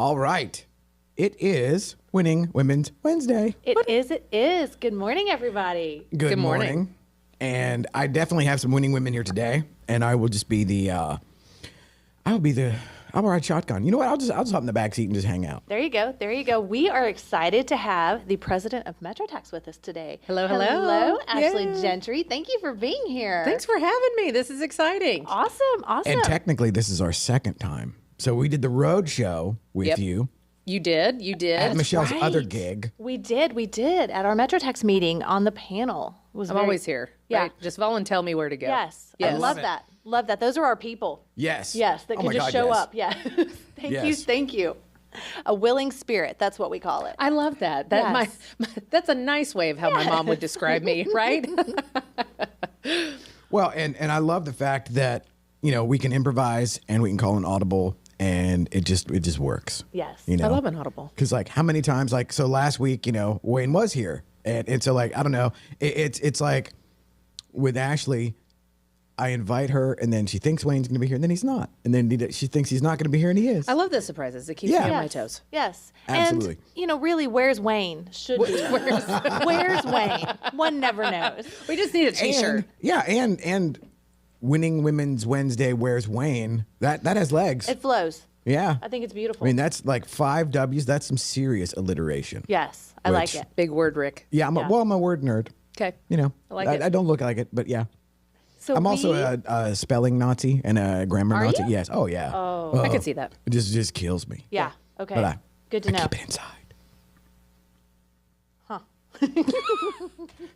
All right. It is Winning Women's Wednesday. It is. Good morning, everybody. Good morning. And I definitely have some winning women here today. And I will just be I'll ride shotgun. You know what? I'll just hop in the back seat and just hang out. There you go. There you go. We are excited to have the president of MetroTax with us today. Hello, hello. Hello, Ashley Yeah. Gentry. Thank you for being here. Thanks for having me. This is exciting. Awesome. And technically, this is our second time. So we did the road show with Yep. you You did. at Michelle's right. other gig. We did at our MetroTax meeting on the panel. It was I'm very- always here. Yeah. Right? Just tell me where to go. Yes. I love it. that. Love that. Those are our people. Yes. Yes, that Oh can my just God, show yes. up. Yeah. Thank you. Yes. Thank you. A willing spirit. That's what we call it. I love that. That Yes. that's a nice way of how my mom would describe me, right? Well, and I love the fact that, we can improvise and we can call an audible and it just works. Yes. You know? I love an audible. Because how many times, so last week, Wayne was here. And so I don't know, it's like with Ashley, I invite her and then she thinks Wayne's going to be here and then he's not. And then she thinks he's not going to be here and he is. I love the surprises. It keeps Yeah. me on my Yes. toes. Yes. Absolutely. And, really, where's Wayne? Should be. Where's Wayne? One never knows. We just need a T-shirt. And Winning Women's Wednesday, Where's Wayne? That has legs. It flows. Yeah. I think it's beautiful. I mean, that's like 5 W's. That's some serious alliteration. Yes, I like Which- it. Big word, Rick. Yeah, I'm a word nerd. Okay. I like it. I don't look like it, but yeah. So I'm also a spelling Nazi and a grammar Are Nazi. you? Yes. Oh, yeah. Oh. I could see that. It just kills me. Yeah. Okay. But Good to I know. keep it inside. Huh.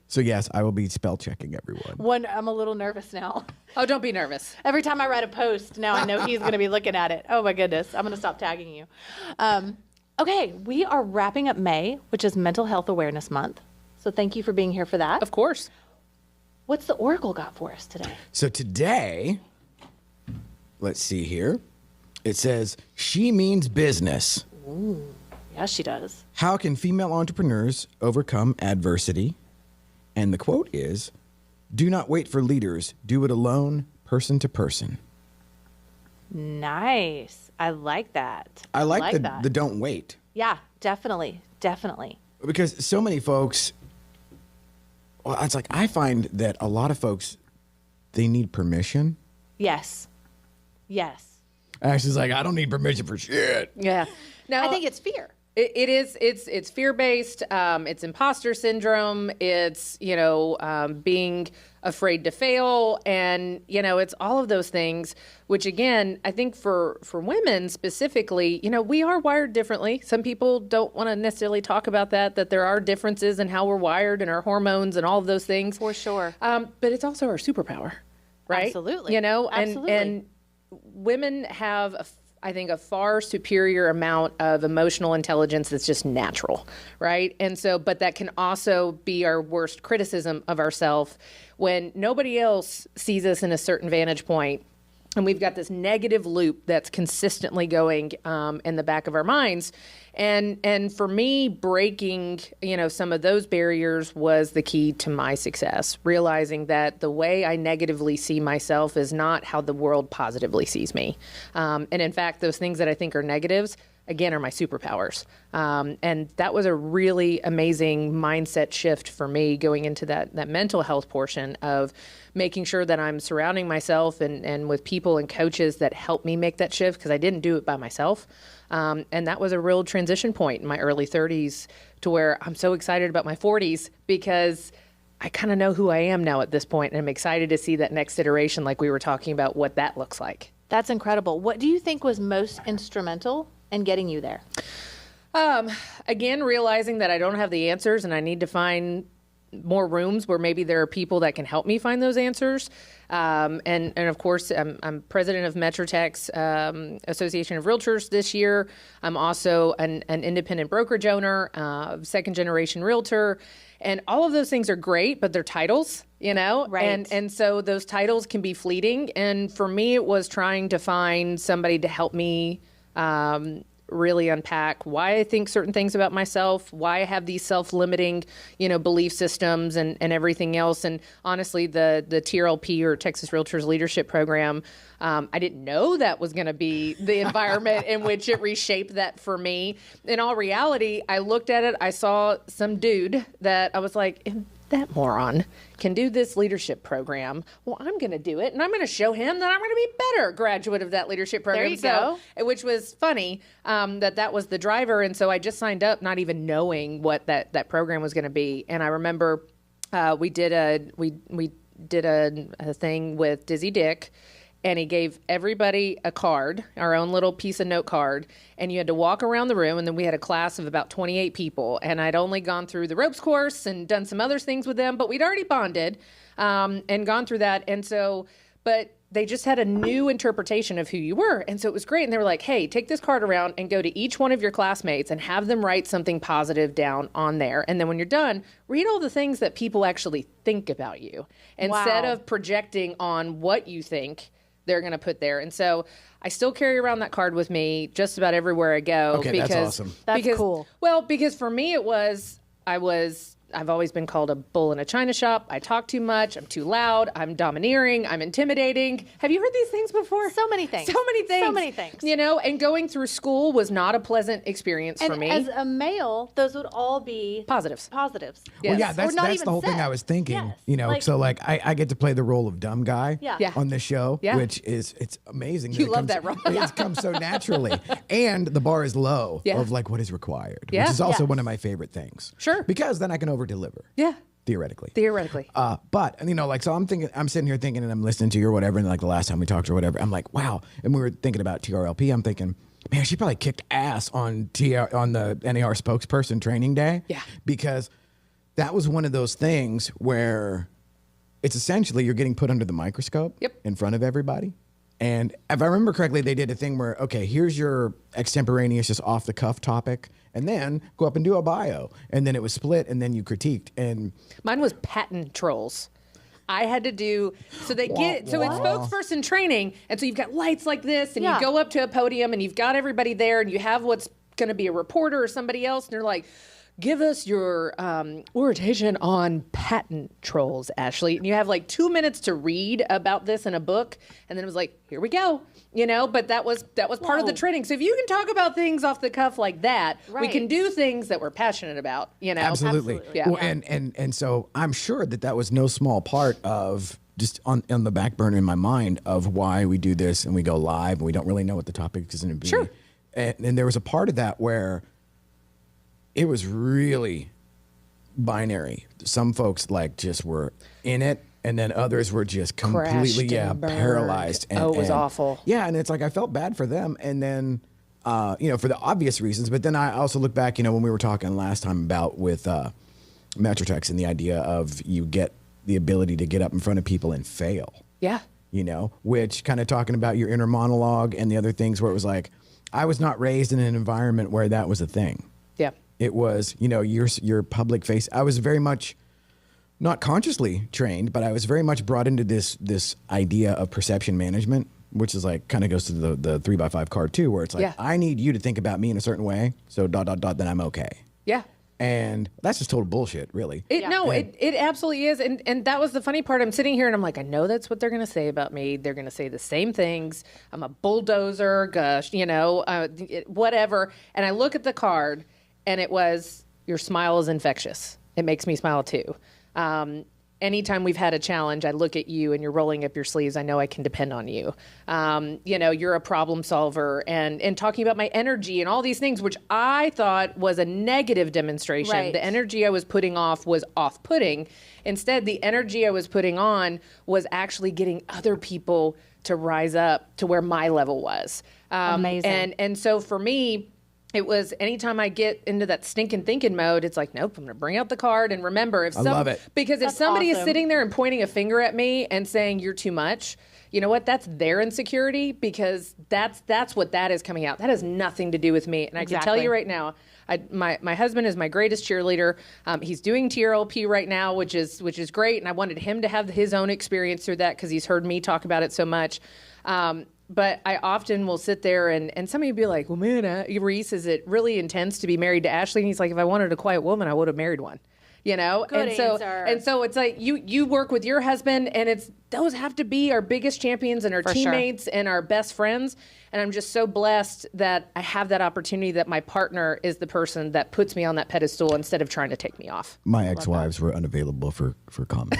So, yes, I will be spell checking everyone. I'm a little nervous now. Oh, don't be nervous. Every time I write a post, now I know he's going to be looking at it. Oh my goodness. I'm going to stop tagging you. Okay. We are wrapping up May, which is Mental Health Awareness Month. So thank you for being here for that. Of course. What's the Oracle got for us today? So, today, let's see here. It says, she means business. Yes, she does. How can female entrepreneurs overcome adversity? And the quote is, do not wait for leaders. Do it alone, person to person. Nice. I like that. I like that. the don't wait. Yeah, definitely. Definitely. Because so many folks, well, it's like I find that a lot of folks, they need permission. Yes. Yes. Ashley's like, I don't need permission for shit. Yeah. No, I think it's fear. It is. It's fear-based. It's imposter syndrome. It's being afraid to fail, and it's all of those things. Which again, I think for women specifically, we are wired differently. Some people don't want to necessarily talk about that there are differences in how we're wired and our hormones and all of those things. For sure. But it's also our superpower, right? Absolutely. And women have I think a far superior amount of emotional intelligence that's just natural, right? And so, but that can also be our worst criticism of ourselves when nobody else sees us in a certain vantage point. And we've got this negative loop that's consistently going in the back of our minds. And for me, breaking, some of those barriers was the key to my success, realizing that the way I negatively see myself is not how the world positively sees me. And in fact, those things that I think are negatives, again, are my superpowers. And that was a really amazing mindset shift for me going into that mental health portion of making sure that I'm surrounding myself and with people and coaches that help me make that shift, because I didn't do it by myself. And that was a real transition point in my early 30s to where I'm so excited about my 40s because I kind of know who I am now at this point, and I'm excited to see that next iteration, like we were talking about, what that looks like. That's incredible. What do you think was most instrumental in getting you there? Again, realizing that I don't have the answers and I need to find more rooms where maybe there are people that can help me find those answers. And of course, I'm president of MetroTax Association of Realtors this year. I'm also an independent brokerage owner, second generation realtor. And all of those things are great, but they're titles, Right. And so those titles can be fleeting. And for me, it was trying to find somebody to help me really unpack why I think certain things about myself, why I have these self-limiting, belief systems and everything else. And honestly, the TRLP, or Texas Realtors Leadership Program, I didn't know that was going to be the environment in which it reshaped that for me. In all reality, I looked at it, I saw some dude that I was like, if that moron can do this leadership program, well, I'm going to do it, and I'm going to show him that I'm going to be better graduate of that leadership program. There you go. Which was funny, that was the driver. And so I just signed up not even knowing what that program was going to be. And I remember we did a thing with Dizzy Dick, and he gave everybody a card, our own little piece of note card, and you had to walk around the room. And then we had a class of about 28 people, and I'd only gone through the ropes course and done some other things with them, but we'd already bonded and gone through that. And so, but they just had a new interpretation of who you were. And so it was great. And they were like, hey, take this card around and go to each one of your classmates and have them write something positive down on there. And then when you're done, read all the things that people actually think about you instead Wow. of projecting on what you think they're going to put there. And so I still carry around that card with me just about everywhere I go. Okay, because, that's awesome. That's cool. Well, because for me, I've always been called a bull in a china shop. I talk too much. I'm too loud. I'm domineering. I'm intimidating. Have you heard these things before? So many things. So many things. So many things. And going through school was not a pleasant experience for And me. as a male, those would all be Positives. Positives. Yes. Well, yeah, Or that's not the even whole thing said. I was thinking. Yes. So I get to play the role of dumb guy Yeah. Yeah. on this show, Yeah. which it's amazing. You it love comes- that role. It comes so naturally, and the bar is low Yeah. of like what is required, Yeah. which is also Yes. one of my favorite things. Sure. because then I can over deliver. Yeah. Theoretically. Theoretically. But so I'm sitting here thinking, and I'm listening to you or whatever, and like the last time we talked or whatever, I'm like, wow. And we were thinking about TRLP. I'm thinking, man, she probably kicked ass on the NAR spokesperson training day. Yeah. Because that was one of those things where it's essentially you're getting put under the microscope Yep. in front of everybody. And if I remember correctly, they did a thing where, okay, here's your extemporaneous, just off the cuff topic, and then go up and do a bio. And then it was split, and then you critiqued. And Mine was patent trolls. I had to do, so it's spokesperson training. And so you've got lights like this, and Yeah. you go up to a podium, and you've got everybody there, and you have what's going to be a reporter or somebody else, and they're like, give us your orientation on patent trolls, Ashley. And you have like 2 minutes to read about this in a book. And then it was like, here we go. But that was part of the Whoa. training. So if you can talk about things off the cuff like that, we Right. can do things that we're passionate about, Absolutely. Absolutely. Yeah. Well, and so I'm sure that was no small part of just on the back burner in my mind of why we do this and we go live and we don't really know what the topic is going to be. Sure. And there was a part of that where it was really binary. Some folks like just were in it, and then others were just completely Crashed and burned. paralyzed. And, Oh, it was and- awful. Yeah, and it's like I felt bad for them, and then for the obvious reasons. But then I also look back, when we were talking last time about with Metrotex and the idea of you get the ability to get up in front of people and fail. Yeah. Which kind of talking about your inner monologue and the other things where it was like, I was not raised in an environment where that was a thing. Yeah. It was, your public face. I was very much not consciously trained, but I was very much brought into this idea of perception management, which is like kind of goes to the 3x5 card too, where it's like, Yeah. I need you to think about me in a certain way. So ... then I'm okay. Yeah. And that's just total bullshit, really. It absolutely is. And that was the funny part. I'm sitting here and I'm like, I know that's what they're going to say about me. They're going to say the same things. I'm a bulldozer, gosh, whatever. And I look at the card and it was, your smile is infectious. It makes me smile too. Anytime we've had a challenge, I look at you and you're rolling up your sleeves. I know I can depend on you. You're a problem solver and talking about my energy and all these things, which I thought was a negative demonstration. Right. The energy I was putting off was off-putting. Instead, the energy I was putting on was actually getting other people to rise up to where my level was. Amazing. And so for me, it was anytime I get into that stinking thinking mode, it's like, nope, I'm going to bring out the card. And remember, if love it. because if That's somebody is awesome. sitting there and pointing a finger at me and saying you're too much, you know what? That's their insecurity, because that's what that is coming out. That has nothing to do with me. And I can tell Exactly. you right now, my husband is my greatest cheerleader. He's doing TRLP right now, which is great. And I wanted him to have his own experience through that because he's heard me talk about it so much. but I often will sit there and somebody will be like, well, man, Reese, is it really intense to be married to Ashley? And he's like, if I wanted a quiet woman, I would have married one. You know, Good and so answer. and so it's like you work with your husband, and those have to be our biggest champions and our For sure. teammates and our best friends. And I'm just so blessed that I have that opportunity, that my partner is the person that puts me on that pedestal instead of trying to take me off. My ex-wives were unavailable for comment.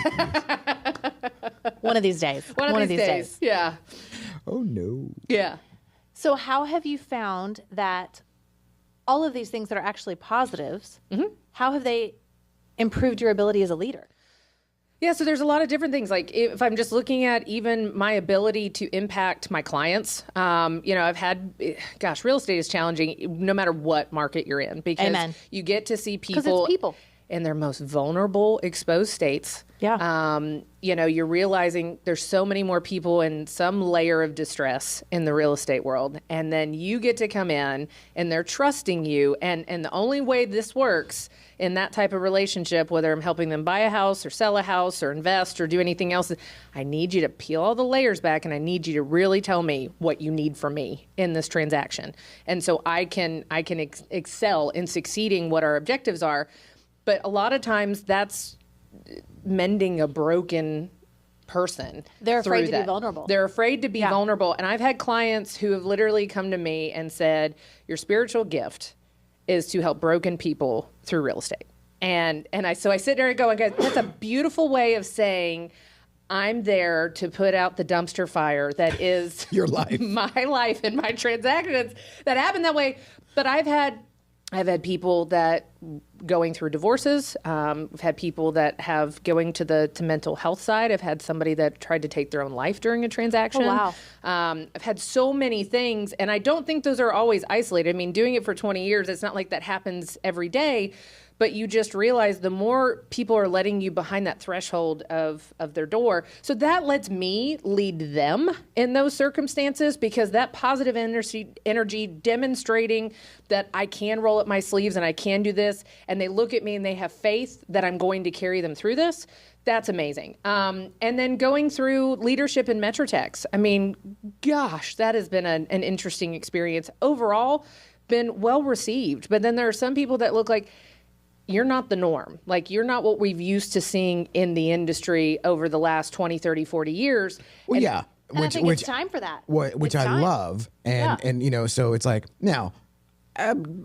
One of these days. One of these days. Yeah. Oh no. Yeah. So how have you found that all of these things that are actually positives, how have they improved your ability as a leader? Yeah, so there's a lot of different things. Like if I'm just looking at even my ability to impact my clients, I've had, real estate is challenging no matter what market you're in, because Amen. you get to see 'Cause it's people. in their most vulnerable, exposed states. Yeah. You're realizing there's so many more people in some layer of distress in the real estate world. And then you get to come in and they're trusting you. And the only way this works in that type of relationship, whether I'm helping them buy a house or sell a house or invest or do anything else, I need you to peel all the layers back, and I need you to really tell me what you need from me in this transaction. And so I can excel in succeeding what our objectives are. But a lot of times that's mending a broken person. They're afraid through to be that. vulnerable. They're afraid to be Yeah. vulnerable. And I've had clients who have literally come to me and said, your spiritual gift is to help broken people through real estate. And I sit there and go, that's a beautiful way of saying, I'm there to put out the dumpster fire that is Your life. my life and my transactions that happen that way. But I've had people that going through divorces. I've had people that have going to mental health side. I've had somebody that tried to take their own life during a transaction. Oh, wow. I've had so many things, and I don't think those are always isolated. I mean, doing it for 20 years, it's not like that happens every day. But you just realize the more people are letting you behind that threshold of their door. So that lets me lead them in those circumstances, because that positive energy demonstrating that I can roll up my sleeves and I can do this, and they look at me and they have faith that I'm going to carry them through this. That's amazing. And then going through leadership in Metrotex. I mean, gosh, that has been an interesting experience. Overall, been well received. But then there are some people that look like, you're not the norm. Like, you're not what we've used to seeing in the industry over the last 20, 30, 40 years. Well, yeah. And I think it's time for that. Which It's I time. love. Yeah. And so it's like, now,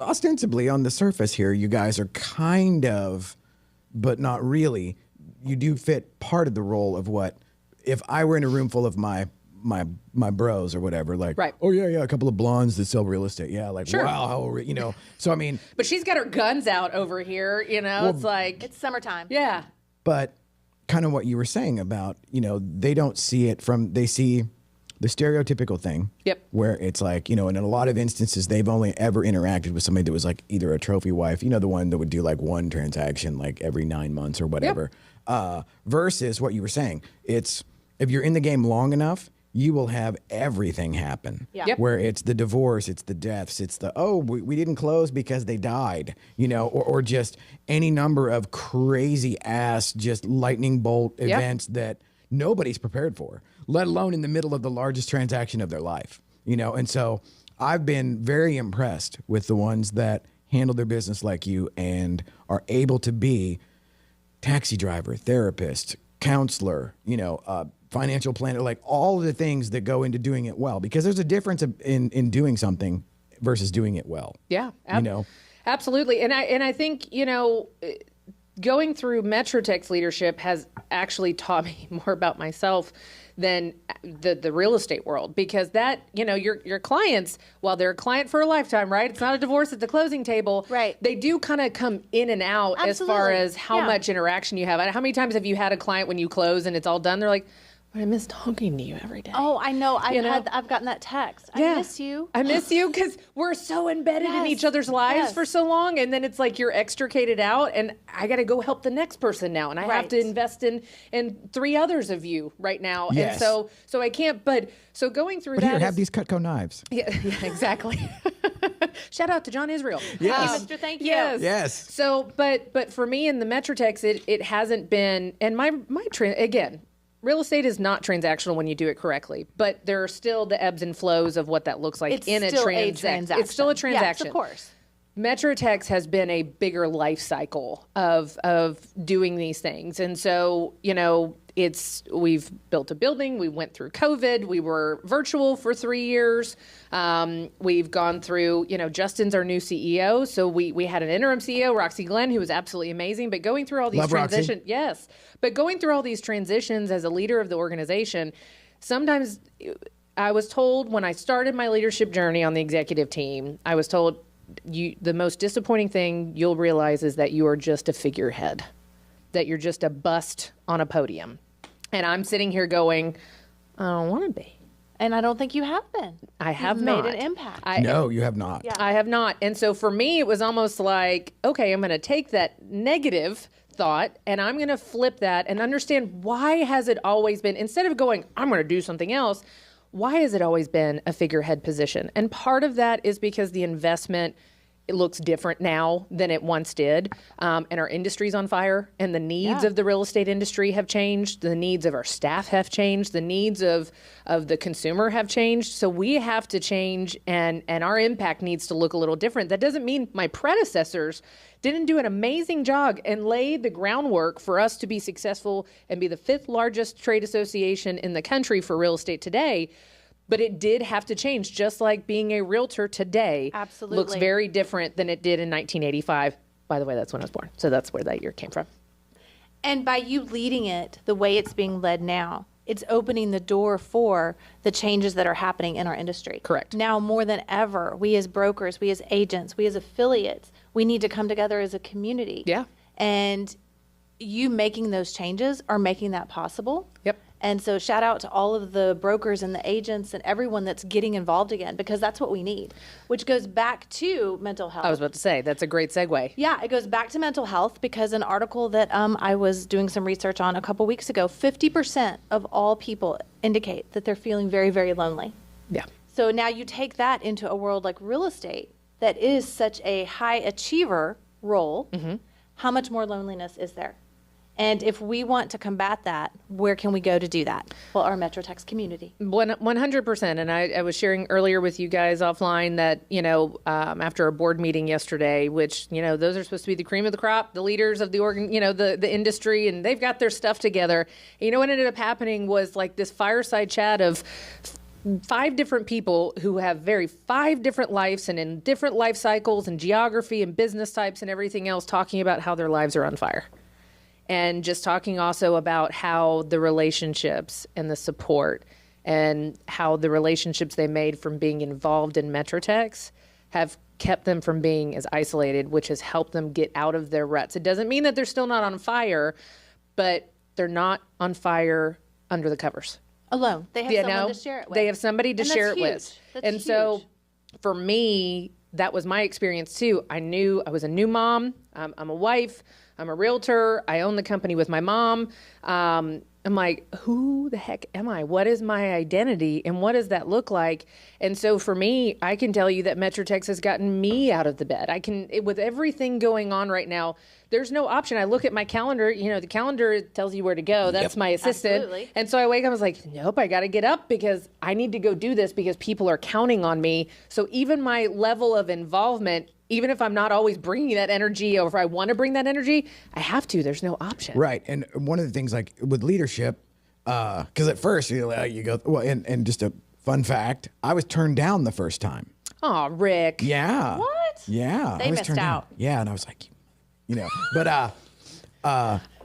ostensibly on the surface here, you guys are kind of, but not really. You do fit part of the role of what, if I were in a room full of my bros or whatever, like, Right. oh yeah, a couple of blondes that sell real estate. Yeah, like, Sure. wow, so I mean, But she's got her guns out over here, it's like, It's summertime. yeah. but kind of what you were saying about, they don't see it they see the stereotypical thing. Yep. Where it's like, in a lot of instances, they've only ever interacted with somebody that was like either a trophy wife, the one that would do like one transaction like every 9 months or whatever, versus what you were saying. It's, if you're in the game long enough, you will have everything happen. Yeah. Yep. Where it's the divorce, it's the deaths, it's the, we didn't close because they died, or just any number of crazy ass, just lightning bolt events that nobody's prepared for, let alone in the middle of the largest transaction of their life, And so I've been very impressed with the ones that handle their business like you and are able to be taxi driver, therapist, counselor, financial planner, like all of the things that go into doing it well, because there's a difference in doing something versus doing it well. Yeah. Absolutely. And I think, going through Metrotex leadership has actually taught me more about myself than the real estate world, because that, your clients, while they're a client for a lifetime, right? It's not a divorce at the closing table. Right. They do kind of come in and out as far Absolutely. as how much interaction you have. How many times have you had a client when you close and it's all done, they're like, but I miss talking to you every day. Oh, I know. You know? I've gotten that text. Yeah. I miss you. I miss you, because we're so embedded in Yes. each other's lives Yes. for so long, and then it's like you're extricated out, and I got to go help the next person now, and I have to Right. invest in 3 others of you right now, Yes. and so I can't. But so going through But that, here, have is- these Cutco knives. yeah, exactly. Shout out to John Israel. Yes. Mr. Thank you. Yes. Yes. So, but for me in the Metrotex, it hasn't been, and my again, real estate is not transactional when you do it correctly, but there are still the ebbs and flows of what that looks like It's in still a a transaction. It's still a transaction. Yes, of course. Metrotex has been a bigger life cycle of doing these things. And so, we've built a building. We went through COVID. We were virtual for 3 years. We've gone through, Justin's our new CEO. So we had an interim CEO, Roxy Glenn, who was absolutely amazing. But going through all these transitions, yes. But going through all these transitions as a leader of the organization, sometimes I was told when I started my leadership journey on the executive team, I was told, the most disappointing thing you'll realize is that you are just a figurehead, that you're just a bust on a podium. And I'm sitting here going, I don't want to be. And I don't think you have been. I have You've not made an impact. No, you have not. Yeah. I have not. And so for me, it was almost like, okay, I'm going to take that negative thought and I'm going to flip that and understand, why has it always been, instead of going, I'm going to do something else, why has it always been a figurehead position? And part of that is because the investment, it looks different now than it once did. And our industry's on fire, and the needs of the real estate industry have changed. The needs of our staff have changed. The needs of the consumer have changed. So we have to change, and our impact needs to look a little different. That doesn't mean my predecessors didn't do an amazing job and lay the groundwork for us to be successful and be the 5th largest trade association in the country for real estate today. But it did have to change, just like being a realtor today Absolutely. looks very different than it did in 1985. By the way, that's when I was born. So that's where that year came from. And by you leading it the way it's being led now, it's opening the door for the changes that are happening in our industry. Correct. Now more than ever, we as brokers, we as agents, we as affiliates, we need to come together as a community. Yeah. And you making those changes are making that possible. Yep. And so shout out to all of the brokers and the agents and everyone that's getting involved again, because that's what we need, which goes back to mental health. I was about to say, that's a great segue. Yeah, it goes back to mental health, because an article that I was doing some research on a couple weeks ago, 50% of all people indicate that they're feeling very, very lonely. Yeah. So now you take that into a world like real estate that is such a high achiever role. How much more loneliness is there? And if we want to combat that, where can we go to do that? Well, our Metrotex community. 100%. And I was sharing earlier with you guys offline that, after a board meeting yesterday, which, those are supposed to be the cream of the crop, the leaders of the the industry, and they've got their stuff together. And what ended up happening was like this fireside chat of 5 different people who have 5 different lives and in different life cycles and geography and business types and everything else, talking about how their lives are on fire. And just talking also about how the relationships and the support and how the relationships they made from being involved in Metrotex have kept them from being as isolated, which has helped them get out of their ruts. It doesn't mean that they're still not on fire, but they're not on fire under the covers. Alone. They have someone to share it with. They have somebody to And share that's it huge. with. That's And so huge. for me, that was my experience too. I knew I was a new mom. I'm a wife. I'm a realtor. I own the company with my mom. I'm like, who the heck am I? What is my identity? And what does that look like? And so for me, I can tell you that Metrotex has gotten me out of the bed. With everything going on right now, there's no option. I look at my calendar, the calendar tells you where to go. That's my assistant. Absolutely. And so I wake up, I was like, nope, I got to get up because I need to go do this because people are counting on me. So even my level of involvement, even if I'm not always bringing that energy, or if I want to bring that energy, I have to. There's no option. Right. And one of the things, like with leadership, because at first you go, well, and just a fun fact, I was turned down the first time. Oh, Rick. Yeah. What? Yeah. They I was missed turned down. out. Yeah. And I was like, but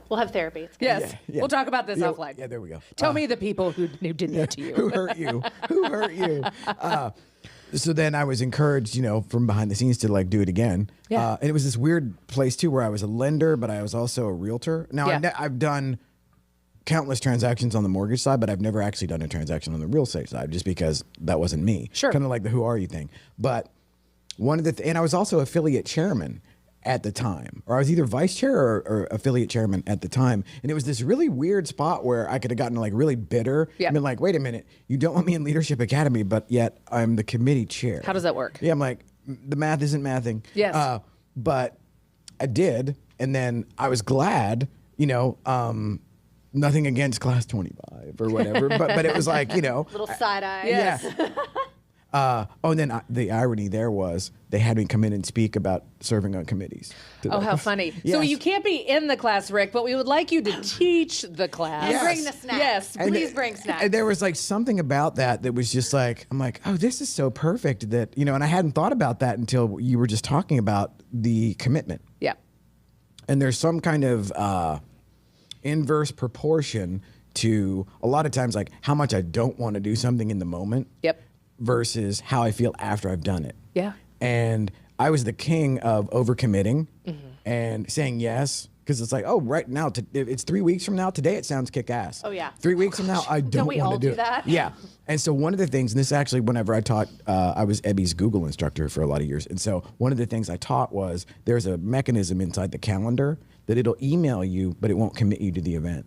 We'll have therapy. It's good. Yes. Yeah. We'll talk about this yeah, offline. Yeah, there we go. Tell me the people who did that to you. Who hurt you? Who hurt you? So then I was encouraged, from behind the scenes to do it again. Yeah. And it was this weird place too, where I was a lender, but I was also a realtor. Now Yeah. I've done countless transactions on the mortgage side, but I've never actually done a transaction on the real estate side, just because that wasn't me. Sure. Kind of like the who are you thing. But one of the and I was also affiliate chairman at the time, or I was either vice chair or affiliate chairman at the time. And it was this really weird spot where I could have gotten really bitter. Yeah. And been like, wait a minute, you don't want me in Leadership Academy, but yet I'm the committee chair. How does that work? Yeah, I'm like, the math isn't mathing. Yes. But I did. And then I was glad, nothing against class 25 or whatever, but it was like, Little side eye. Yes. and then the irony there was they had me come in and speak about serving on committees. Oh, how funny. So Yes. you can't be in the class, Rick, but we would like you to teach the class. And Yes. bring the snacks. Yes, And Please bring snacks. And there was like something about that was just like, I'm like, oh, this is so perfect that, and I hadn't thought about that until you were just talking about the commitment. Yeah. And there's some kind of inverse proportion to a lot of times like how much I don't want to do something in the moment. Yep. Versus how I feel after I've done it. Yeah. And I was the king of overcommitting and saying yes. Because it's like, oh, right now, it's 3 weeks from now. Today, it sounds kick ass. Oh, yeah. 3 weeks from now, I don't we want all to do do it. that? Yeah. And so one of the things, and this actually, whenever I taught, I was Ebby's Google instructor for a lot of years. And so one of the things I taught was there's a mechanism inside the calendar that it'll email you, but it won't commit you to the event.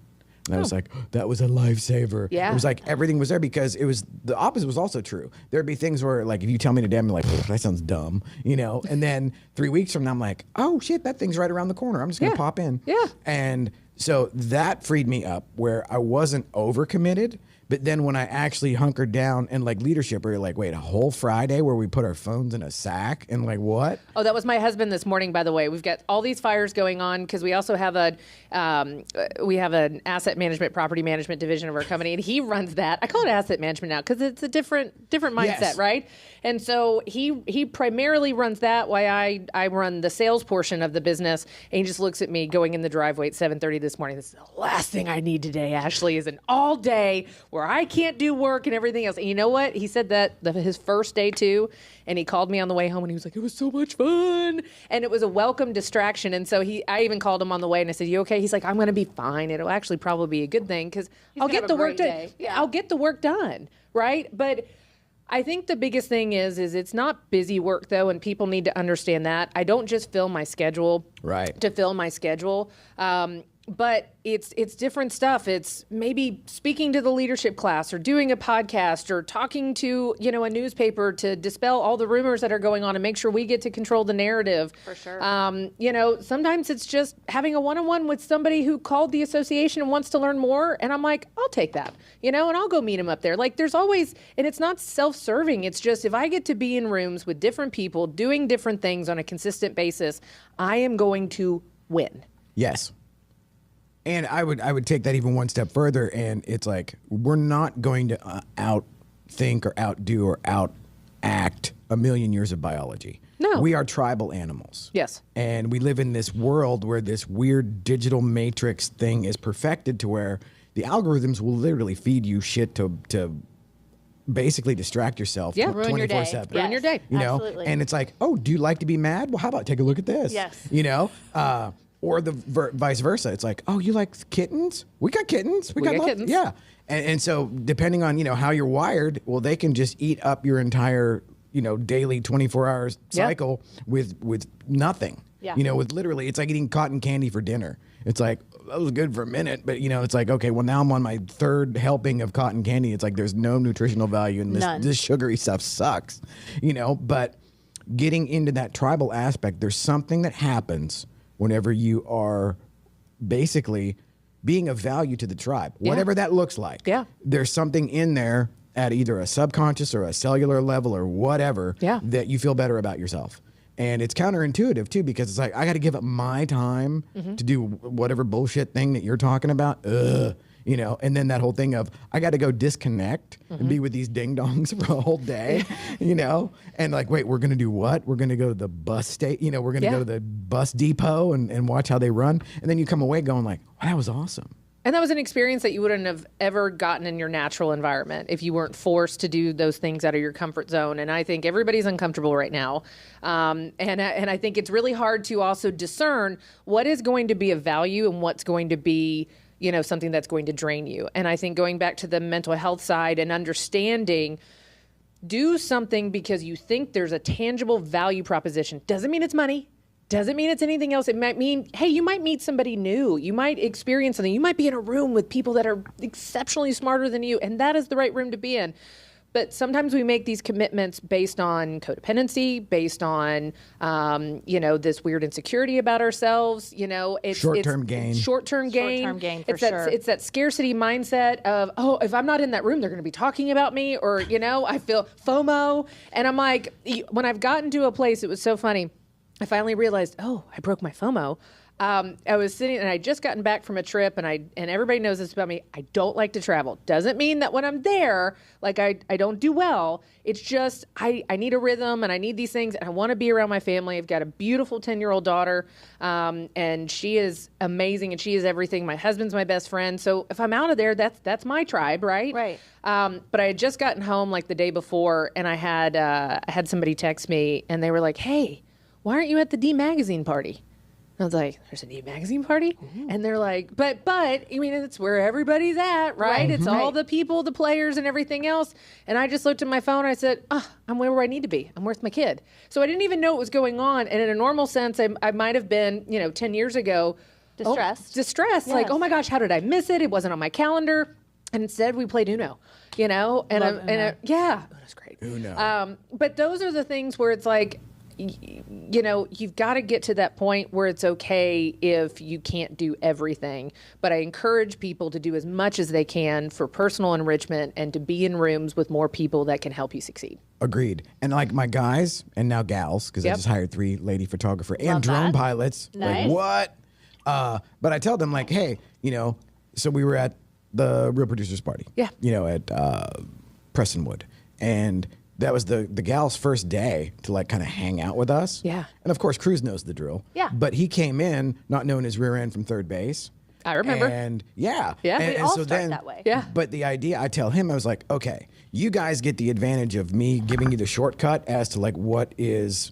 And I was like, that was a lifesaver. Yeah. It was like everything was there because it was the opposite was also true. There'd be things where like if you tell me today, I'm like, that sounds dumb, and then 3 weeks from now, I'm like, oh shit, that thing's right around the corner. I'm just gonna Yeah. pop in. Yeah. And so that freed me up where I wasn't overcommitted. But then when I actually hunkered down and like leadership, we were like, wait, a whole Friday where we put our phones in a sack and like what? Oh, that was my husband this morning, by the way. We've got all these fires going on because we also have we have an asset management, property management division of our company, and he runs that. I call it asset management now because it's a different mindset, Yes. right? And so he primarily runs that while I run the sales portion of the business. And he just looks at me going in the driveway at 7:30 this morning. This is the last thing I need today, Ashley, is an all day where I can't do work and everything else. And you know what? He said that his first day too, and he called me on the way home and he was like, it was so much fun. And it was a welcome distraction. And so I even called him on the way and I said, you okay? He's like, I'm going to be fine. It'll actually probably be a good thing because I'll gonna get have the a work great done. day. Yeah. I'll get the work done, right? But I think the biggest thing is it's not busy work though, and people need to understand that. I don't just fill my schedule Right. to fill my schedule. But it's different stuff. It's maybe speaking to the leadership class or doing a podcast or talking to, a newspaper to dispel all the rumors that are going on and make sure we get to control the narrative. For sure. Sometimes it's just having a one-on-one with somebody who called the association and wants to learn more. And I'm like, I'll take that, and I'll go meet them up there. Like there's always, and it's not self-serving. It's just, if I get to be in rooms with different people doing different things on a consistent basis, I am going to win. Yes. And I would take that even one step further, and it's like we're not going to outthink or outdo or outact a million years of biology. No. We are tribal animals. Yes. And we live in this world where this weird digital matrix thing is perfected to where the algorithms will literally feed you shit to basically distract yourself. Yeah. Ruin your day. 24/7. Ruin your day. Absolutely. And it's like, oh, do you like to be mad? Well, how about take a look at this? Yes. Or the vice versa. It's like, oh, you like kittens? We got kittens. We got kittens. Yeah. And so depending on, how you're wired, well, they can just eat up your entire, daily 24 hours Yeah. cycle with nothing. Yeah. With literally, it's like eating cotton candy for dinner. It's like, that was good for a minute, but it's like, okay, well now I'm on my third helping of cotton candy. It's like, there's no nutritional value in this. None. This sugary stuff sucks, but getting into that tribal aspect, there's something that happens whenever you are basically being of value to the tribe, whatever that looks like. Yeah. There's something in there at either a subconscious or a cellular level or whatever Yeah. that you feel better about yourself. And it's counterintuitive too, because it's like, I got to give up my time to do whatever bullshit thing that you're talking about. And then that whole thing of, I got to go disconnect and be with these ding dongs for a whole day, and like, wait, we're going to do what? We're going to go to the bus station, we're going to Yeah. go to the bus depot and watch how they run. And then you come away going like, wow, that was awesome. And that was an experience that you wouldn't have ever gotten in your natural environment if you weren't forced to do those things out of your comfort zone. And I think everybody's uncomfortable right now. And I think it's really hard to also discern what is going to be of value and what's going to be, something that's going to drain you. And I think going back to the mental health side and understanding, do something because you think there's a tangible value proposition. Doesn't mean it's money. Doesn't mean it's anything else. It might mean, hey, you might meet somebody new. You might experience something. You might be in a room with people that are exceptionally smarter than you, and that is the right room to be in. But sometimes we make these commitments based on codependency, based on, this weird insecurity about ourselves. It's Short-term gain. Short-term gain. Short-term gain, for it's that, sure. It's that scarcity mindset of, if I'm not in that room, they're going to be talking about me, or, I feel FOMO. And I'm like, when I've gotten to a place, it was so funny. I finally realized, I broke my FOMO. I was sitting, and I just gotten back from a trip, and everybody knows this about me. I don't like to travel. Doesn't mean that when I'm there, like I don't do well. It's just I need a rhythm, and I need these things, and I want to be around my family. I've got a beautiful 10-year-old daughter, and she is amazing, and she is everything. My husband's my best friend. So if I'm out of there, that's my tribe, right? Right. But I had just gotten home like the day before, and I had somebody text me, and they were like, "Hey, why aren't you at the D Magazine party?" I was like, "There's a D Magazine party?" And they're like, but, I mean, it's where everybody's at, right? It's all the people, the players, and everything else. And I just looked at my phone. I said, I'm where I need to be. I'm with my kid. So I didn't even know what was going on. And in a normal sense, I might have been, 10 years ago. Distressed. Distressed. Like, Yes. oh my gosh, how did I miss it? It wasn't on my calendar. And instead we played Uno, Uno's great. Uno. But those are the things where it's like, you've got to get to that point where it's okay if you can't do everything. But I encourage people to do as much as they can for personal enrichment and to be in rooms with more people that can help you succeed. Agreed. And like my guys and now gals, because I Yep. just hired 3 lady photographer and Love drone that. pilots. Nice. Like what? But I tell them like, hey, so we were at the Real Producers Party. Yeah. At Prestonwood, and that was the gal's first day to like kind of hang out with us. Yeah. And of course, Cruz knows the drill. Yeah. But he came in not knowing his rear end from third base. I remember. And yeah. Yeah. And, We and all so start then, that way. Yeah. But the idea, I tell him, I was like, okay, you guys get the advantage of me giving you the shortcut as to like what is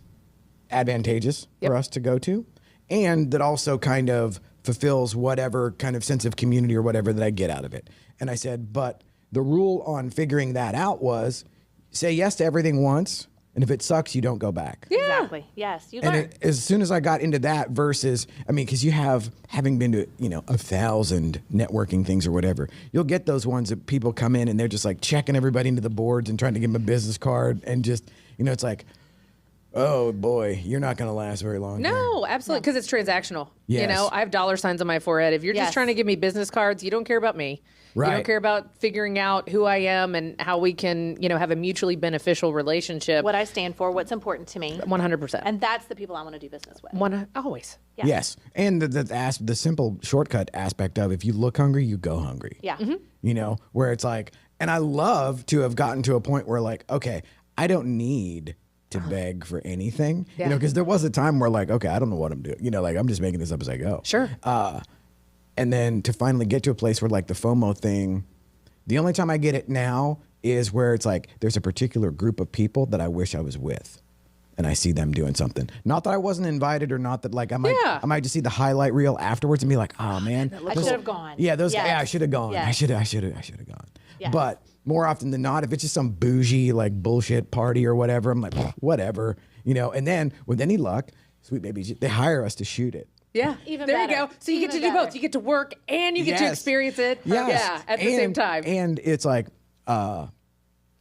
advantageous Yep. for us to go to, and that also kind of fulfills whatever kind of sense of community or whatever that I get out of it. And I said, but the rule on figuring that out was say yes to everything once, and if it sucks, you don't go back. Exactly. Yes. You And learn. as soon as I got into that versus, because you having been to, 1,000 networking things or whatever, you'll get those ones that people come in and they're just like checking everybody into the boards and trying to give them a business card. And just, it's like, oh boy, you're not going to last very long. here. No, absolutely, because it's transactional. Yes. I have dollar signs on my forehead. If you're Yes. just trying to give me business cards, you don't care about me. You Right. don't care about figuring out who I am and how we can, have a mutually beneficial relationship. What I stand for, what's important to me. 100%. And that's the people I want to do business with. Always. Yeah. Yes. And the simple shortcut aspect of if you look hungry, you go hungry. Yeah. Where it's like, and I love to have gotten to a point where like, okay, I don't need to beg for anything, Yeah. because there was a time where like, okay, I don't know what I'm doing. Like I'm just making this up as I go. Sure. And then to finally get to a place where like the FOMO thing, the only time I get it now is where it's like, there's a particular group of people that I wish I was with. And I see them doing something. Not that I wasn't invited, or not that like I might just see the highlight reel afterwards and be like, oh man, I should have gone. yeah, Yes. I should have gone. Yes. I should have gone. Yes. But more often than not, if it's just some bougie like bullshit party or whatever, I'm like, whatever, And then with any luck, sweet baby, they hire us to shoot it. Yeah. Even there you better. go. So you get to Even do both. better. You get to work and you get to Yes. experience it. Yes. Yeah. At the same time. And it's like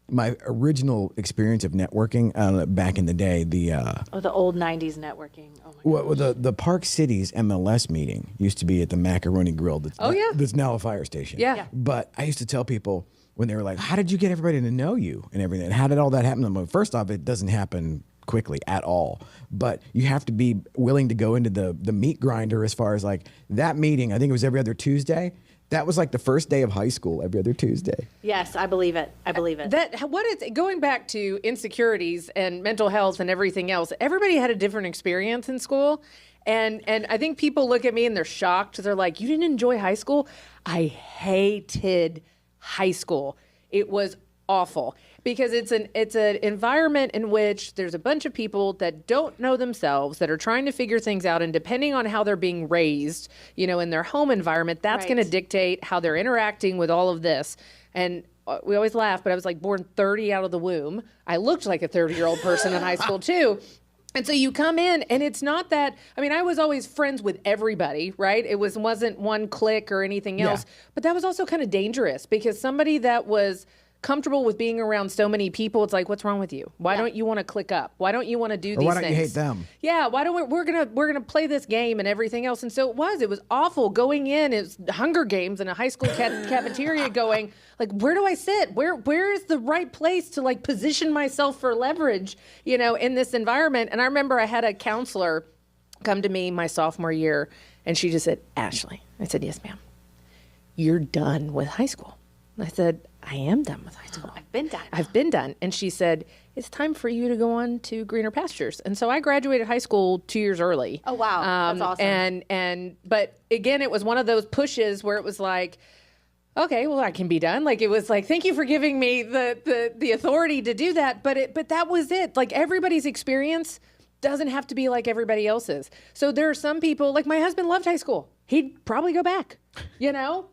my original experience of networking back in the day, the The old 90s networking. Oh my God. the Park Cities MLS meeting used to be at the Macaroni Grill. That's now a fire station. Yeah. Yeah. But I used to tell people when they were like, "How did you get everybody to know you and everything? How did all that happen?" I'm like, first off, it doesn't happen quickly at all, but you have to be willing to go into the meat grinder as far as like that meeting. I think it was every other Tuesday. That was like the first day of high school, every other Tuesday. Yes, I believe it. I believe it. Going back to insecurities and mental health and everything else, everybody had a different experience in school. And I think people look at me and they're shocked. They're like, "You didn't enjoy high school?" I hated high school. It was awful because it's an environment in which there's a bunch of people that don't know themselves, that are trying to figure things out, and depending on how they're being raised, in their home environment, that's Right. going to dictate how they're interacting with all of this. And we always laugh, but I was like born 30 out of the womb. I looked like a 30-year-old person in high school too. And so you come in, and it's not that. I was always friends with everybody, right? It wasn't one clique or anything else. Yeah. But that was also kind of dangerous because somebody that was comfortable with being around so many people, it's like, what's wrong with you? Why don't you want to click up? Why don't you want to do these things? Why don't you hate them? Yeah, why don't we're gonna play this game and everything else? And so it was awful going in. It's Hunger Games in a high school cafeteria, going like, where do I sit? Where is the right place to like position myself for leverage, in this environment? And I remember I had a counselor come to me my sophomore year, and she just said, Ashley. I said, yes, ma'am. You're done with high school. I said, I am done with high school. I've been done. And she said, it's time for you to go on to greener pastures. And so I graduated high school 2 years early. Oh, wow. That's awesome. But again, it was one of those pushes where it was like, okay, well, I can be done. Like, it was like, thank you for giving me the authority to do that. But that was it. Like, everybody's experience doesn't have to be like everybody else's. So there are some people, like my husband loved high school. He'd probably go back,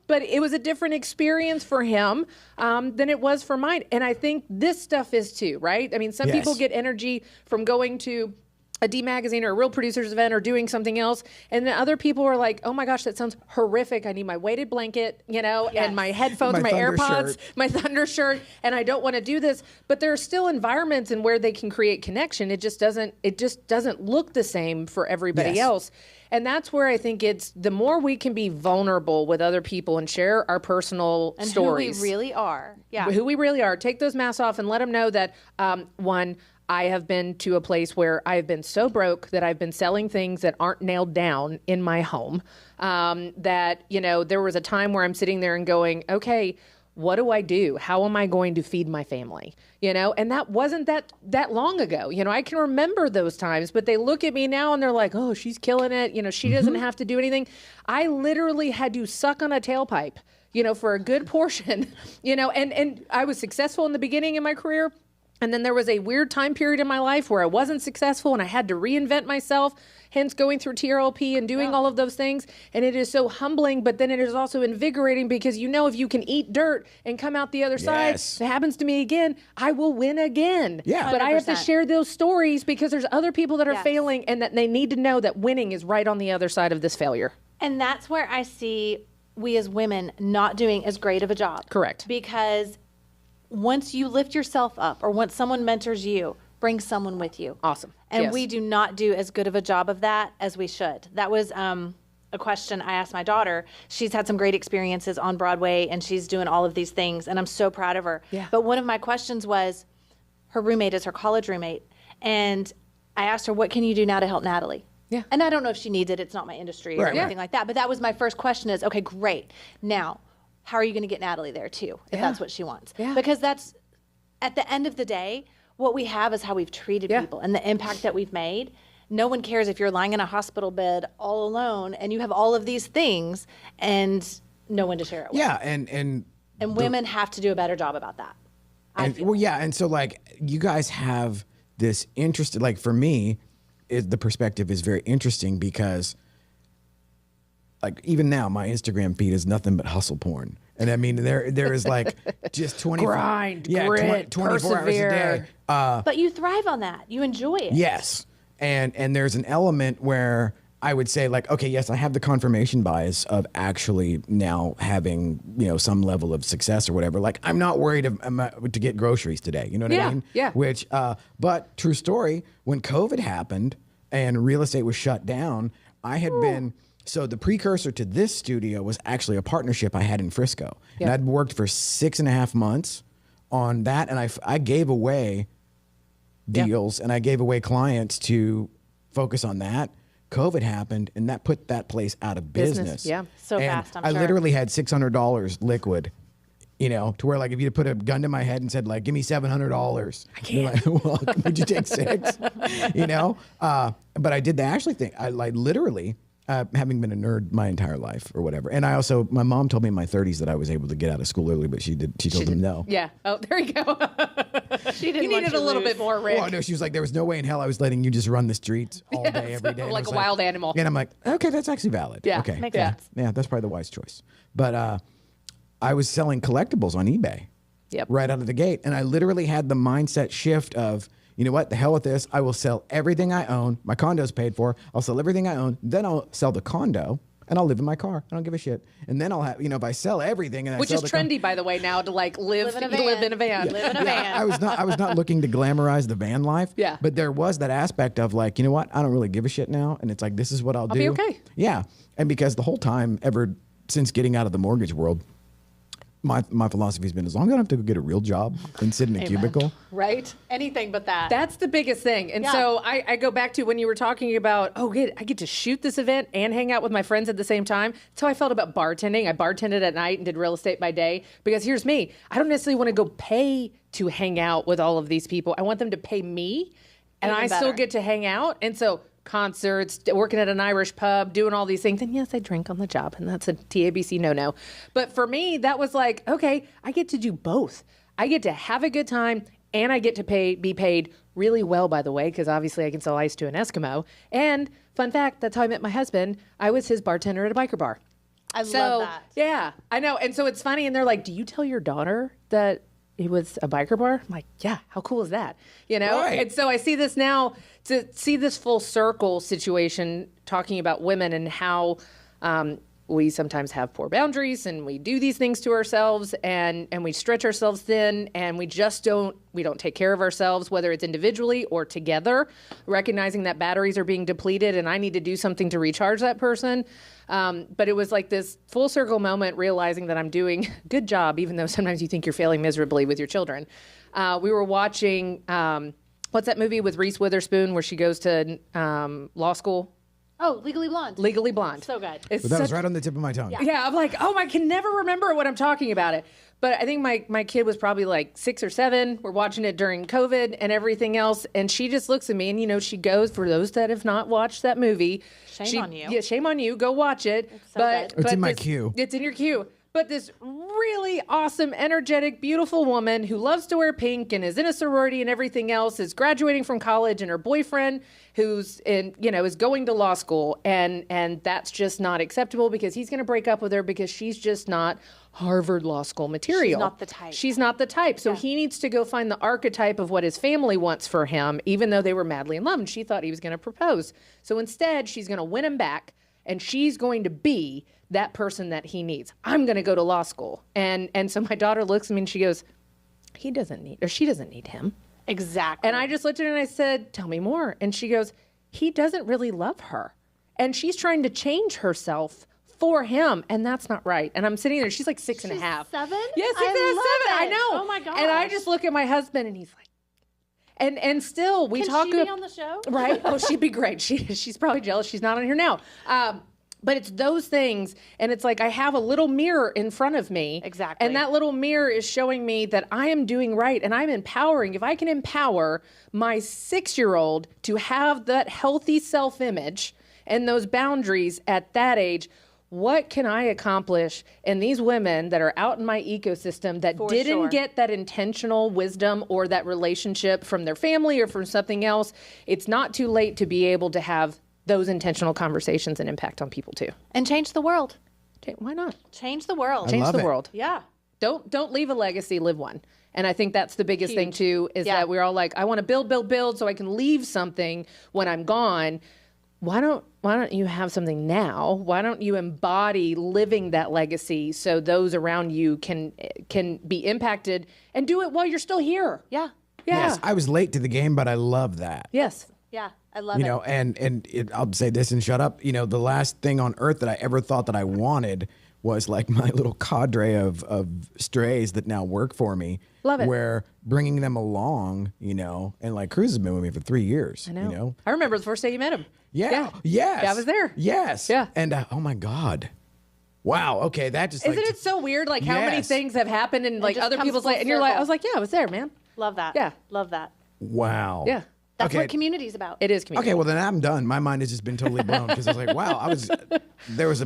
but it was a different experience for him than it was for mine. And I think this stuff is too, right? I mean, some people get energy from going to a D magazine or a Real Producers event or doing something else. And then other people are like, oh my gosh, that sounds horrific. I need my weighted blanket, and my headphones, my AirPods, my Thunder shirt, and I don't want to do this. But there are still environments in where they can create connection. It just doesn't look the same for everybody else. And that's where I think it's the more we can be vulnerable with other people and share our personal stories. Who we really are. Yeah. Who we really are. Take those masks off and let them know that, one, I have been to a place where I've been so broke that I've been selling things that aren't nailed down in my home. That, there was a time where I'm sitting there and going, okay, what do I do? How am I going to feed my family? And that wasn't that long ago. I can remember those times, but they look at me now and they're like, oh, she's killing it. She doesn't have to do anything. I literally had to suck on a tailpipe, for a good portion, and I was successful in the beginning of my career. And then there was a weird time period in my life where I wasn't successful and I had to reinvent myself, hence going through TRLP and doing all of those things. And it is so humbling, but then it is also invigorating because if you can eat dirt and come out the other side, if it happens to me again, I will win again. Yeah. But I have to share those stories because there's other people that are failing and that they need to know that winning is right on the other side of this failure. And that's where I see we as women not doing as great of a job. Correct. Because once you lift yourself up or once someone mentors you, bring someone with you. Awesome. And we do not do as good of a job of that as we should. That was a question I asked my daughter. She's had some great experiences on Broadway and she's doing all of these things and I'm so proud of her. Yeah. But one of my questions was, her roommate is her college roommate. And I asked her, what can you do now to help Natalie? Yeah. And I don't know if she needs it. It's not my industry or anything like that. But that was my first question is, okay, great. Now, how are you going to get Natalie there too, if that's what she wants? Yeah. Because that's, at the end of the day, what we have is how we've treated people and the impact that we've made. No one cares if you're lying in a hospital bed all alone and you have all of these things and no one to share it with. Yeah, and women have to do a better job about that. And so like you guys have this interest, like for me, the perspective is very interesting because like even now my Instagram feed is nothing but hustle porn. And I mean, there is like just 24 grind, grit, 24 hours a day. But you thrive on that. You enjoy it. Yes. And there's an element where I would say like, okay, yes, I have the confirmation bias of actually now having, some level of success or whatever. Like I'm not worried to get groceries today. You know what I mean? Yeah. Which, but true story, when COVID happened and real estate was shut down, I had been, so the precursor to this studio was actually a partnership I had in Frisco. And I'd worked for 6.5 months on that. And I gave away deals and I gave away clients to focus on that. COVID happened and that put that place out of business. Yeah. So and fast, I'm I sure. literally had $600 liquid, to where like if you put a gun to my head and said like, give me $700. I can't. Like, well, would you take 6? But I did the Ashley thing. I like literally, having been a nerd my entire life or whatever. And I also, my mom told me in my 30s that I was able to get out of school early, but she told them no. Yeah. Oh, there you go. She didn't You want needed you a little lose. bit more, Rick. Well, no, she was like, there was no way in hell I was letting you just run the streets all day, every day. And I Like was a wild animal. And I'm like, okay, that's actually valid. Yeah, Okay. makes yeah. sense. Yeah, that's probably the wise choice. But I was selling collectibles on eBay right out of the gate. And I literally had the mindset shift of, you know what, the hell with this. I will sell everything I own. My condo's paid for. I'll sell everything I own. Then I'll sell the condo and I'll live in my car. I don't give a shit. And then I'll have, if I sell everything, and I Which sell is the car- trendy, by the way, now to like live in a van. Live in a Yeah, van. I was not looking to glamorize the van life. Yeah. But there was that aspect of like, you know what? I don't really give a shit now. And it's like, this is what I'll do. be okay. Yeah. And because the whole time ever since getting out of the mortgage world, my philosophy has been as long as I don't have to go get a real job and sit in a cubicle. Right? Anything but that. That's the biggest thing. And Yeah. so I go back to when you were talking about, I get to shoot this event and hang out with my friends at the same time. That's how I felt about bartending. I bartended at night and did real estate by day because here's me. I don't necessarily want to go pay to hang out with all of these people. I want them to pay me and Even I still better. get to hang out. And so concerts, working at an Irish pub, doing all these things. And yes, I drink on the job, and that's a TABC no-no. But for me, that was like, okay, I get to do both. I get to have a good time, and I get to be paid really well, by the way, because obviously I can sell ice to an Eskimo. And fun fact, that's how I met my husband. I was his bartender at a biker bar. I love that. Yeah, I know. And so it's funny, and they're like, do you tell your daughter that it was a biker bar? I'm like, yeah, how cool is that? Right. And so I see this now, to see this full circle situation talking about women and how we sometimes have poor boundaries and we do these things to ourselves and we stretch ourselves thin and we don't take care of ourselves, whether it's individually or together, recognizing that batteries are being depleted and I need to do something to recharge that person. But it was like this full circle moment, realizing that I'm doing a good job, even though sometimes you think you're failing miserably with your children. We were watching, what's that movie with Reese Witherspoon where she goes to law school? Oh, Legally Blonde. Legally Blonde. So good. It's But that was such- right on the tip of my tongue. yeah, I'm like, I can never remember what I'm talking about it. But I think my kid was probably like 6 or 7. We're watching it during COVID and everything else. And she just looks at me and, she goes, for those that have not watched that movie. Shame on you. Yeah, shame on you. Go watch it. so good. It's in my queue. It's in your queue. But this really awesome, energetic, beautiful woman who loves to wear pink and is in a sorority and everything else is graduating from college, and her boyfriend who's is going to law school, and that's just not acceptable because he's going to break up with her because she's just not Harvard Law School material. She's not the type. She's not the type. So he needs to go find the archetype of what his family wants for him, even though they were madly in love and she thought he was going to propose. So instead, she's going to win him back, and she's going to be that person that he needs. I'm going to go to law school. And so my daughter looks at me and she goes, she doesn't need him. Exactly. And I just looked at her and I said, tell me more. And she goes, he doesn't really love her. And she's trying to change herself for him. And that's not right. And I'm sitting there. She's like 6 and a half. 7? Yeah, 6 I and a half, love 7. I it. know. Oh my gosh. And I just look at my husband and he's like, and still we Can talk she be on the show? Right? Oh, she'd be great. She's probably jealous she's not on here now. But it's those things, and it's like I have a little mirror in front of me. Exactly. And that little mirror is showing me that I am doing right and I'm empowering. If I can empower my 6-year-old to have that healthy self-image and those boundaries at that age, what can I accomplish in these women that are out in my ecosystem that didn't sure. get that intentional wisdom or that relationship from their family or from something else? It's not too late to be able to have those intentional conversations and impact on people too. And change the world. Okay, why not? Change the world. Change love the it. world. Yeah. Don't leave a legacy, live one. And I think that's the biggest thing too, is Yeah. that we're all like, I want to build so I can leave something when I'm gone. Why don't you have something now? Why don't you embody living that legacy so those around you can be impacted and do it while you're still here? Yeah. Yeah. Yes, I was late to the game, but I love that. Yes. Yeah. I love You it. know, I'll say this and shut up. You know, the last thing on earth that I ever thought that I wanted was like my little cadre of strays that now work for me. Love it. Where bringing them along, and like Cruz has been with me for 3 years. I know. You know? I remember the first day you met him. Yeah. Yes. Yeah, I was there. Yes. Yeah. And oh my God. Wow. Okay. That just Isn't it so weird, like how many Yes. things have happened in like just other comes people's full life, and you're like, circle. I was like, yeah, I was there, man. Love that. Yeah. Love that. Wow. Yeah. That's Okay. what community's about. It is community. Okay, well then I'm done. My mind has just been totally blown because I was like, wow, there was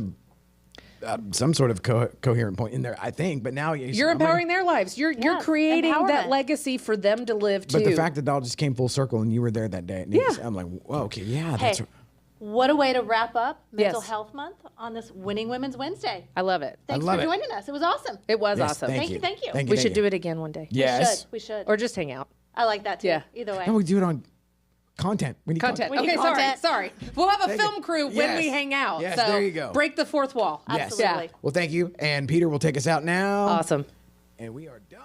some sort of coherent point in there, I think. But now You're empowering their lives. You're Yes, creating that empowerment. legacy for them to live too. But the fact that it all just came full circle and you were there that day, and Yeah. I'm like, whoa, okay, yeah, Hey, that's. what a way to wrap up Mental Yes. Health Month on this Winning Women's Wednesday. I love it. Thanks love for it. joining us. It was awesome. It was Yes, awesome. Thank you. Thank you. We should do it again one day. Yes. We should. Or just hang out. I like that too. Yeah. Either way. No, we do it on. content. We need Content. We need Okay, content. sorry. We'll have a Thank film you. crew when Yes. we hang out. Yes, so there you go. break the fourth wall. Yes. Absolutely. Yeah. Well, thank you. And Peter will take us out now. Awesome. And we are done.